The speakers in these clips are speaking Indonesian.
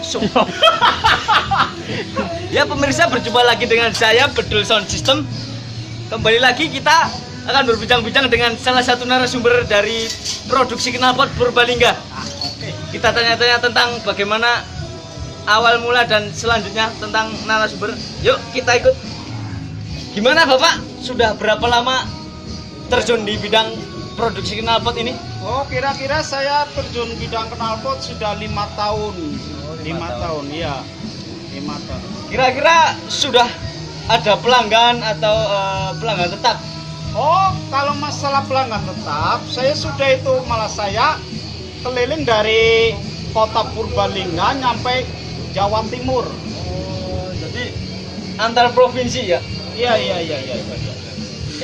langsung. Ya pemirsa, berjumpa lagi dengan saya Bedul Sound System. Kembali lagi kita akan berbincang-bincang dengan salah satu narasumber dari produksi knalpot Purbalingga. Kita tanya-tanya tentang bagaimana awal mula dan selanjutnya tentang narasumber. Yuk kita ikut. Gimana Bapak? Sudah berapa lama terjun di bidang produksi knalpot ini? Oh, kira-kira saya terjun bidang knalpot sudah 5 tahun. 5 tahun, iya. 5 tahun. Kira-kira sudah ada pelanggan atau pelanggan tetap? Oh, kalau masalah pelanggan tetap, saya sudah itu malah saya keliling dari kota Purbalingga nyampe Jawa Timur. Oh, jadi antar provinsi ya? Iya.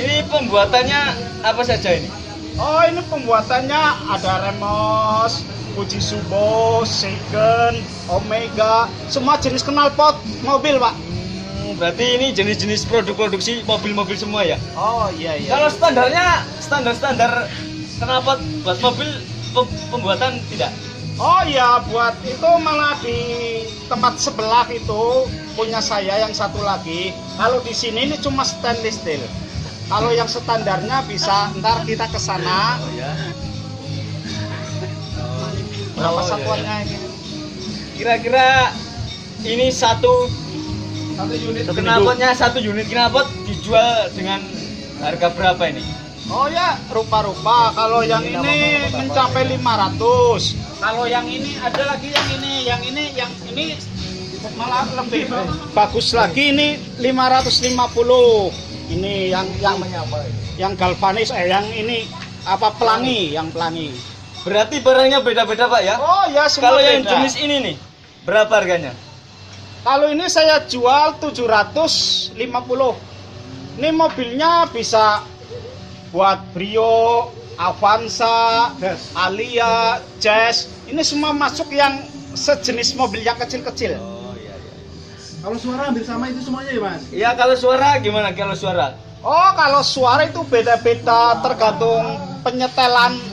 Ini pembuatannya apa saja ini? Oh, ini pembuatannya ada Remos, Fuji Subo, Seiken, Omega, semua jenis knalpot mobil, Pak. Berarti ini jenis-jenis produk produksi mobil-mobil semua ya? Oh, iya. Kalau standarnya standar knalpot buat mobil pembuatan tidak? Oh iya, buat itu malah di tempat sebelah itu punya saya yang satu lagi. Kalau di sini ini cuma stainless steel. Kalau yang standarnya bisa ntar kita ke sana. Oh ya. Berapa Oh, satuannya ini? Kira-kira ini satu unit. knalpotnya, satu unit knalpot dijual dengan harga berapa ini? Oh ya, rupa-rupa. Kalau yang ini mencapai 500. Kalau yang ini ada lagi yang ini malah lebih bagus lagi, ini 550. Ini yang galvanis, yang ini apa pelangi, yang pelangi. Berarti barangnya beda-beda Pak ya? Oh ya, semua Kalau yang beda. jenis ini nih, berapa harganya? Kalau ini saya jual 750. Ini mobilnya bisa buat Brio, Avanza, Alia, Jazz. Ini semua masuk yang sejenis mobil yang kecil-kecil. Oh iya. Kalau suara hampir sama itu semuanya ya Mas? Iya, kalau suara gimana kalau suara? Oh, kalau suara itu beda-beda tergantung penyetelan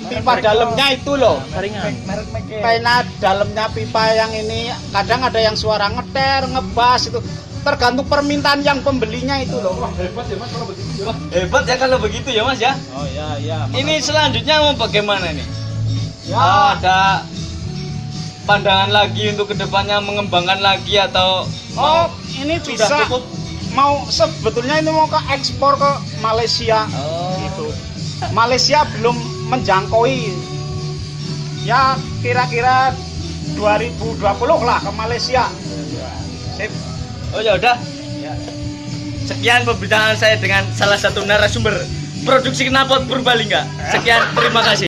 pipa dalamnya itu loh. Karena dalamnya pipa yang ini kadang ada yang suara ngeter, ngebas itu. Tergantung permintaan yang pembelinya itu loh. Wah, hebat ya Mas kalau begitu ya. Hebat ya kalau begitu ya Mas ya. Oh iya. Ini selanjutnya mau bagaimana nih? Ya. Ada pandangan lagi untuk kedepannya mengembangkan lagi atau Oh, ini sudah bisa cukup? mau sebetulnya ini mau ke ekspor ke Malaysia. Oh. Gitu. Malaysia belum menjangkau. Ya kira-kira 2020 lah ke Malaysia. Sip. Oh ya udah. Sekian pembicaraan saya dengan salah satu narasumber produksi knalpot Purbalingga. Sekian, terima kasih.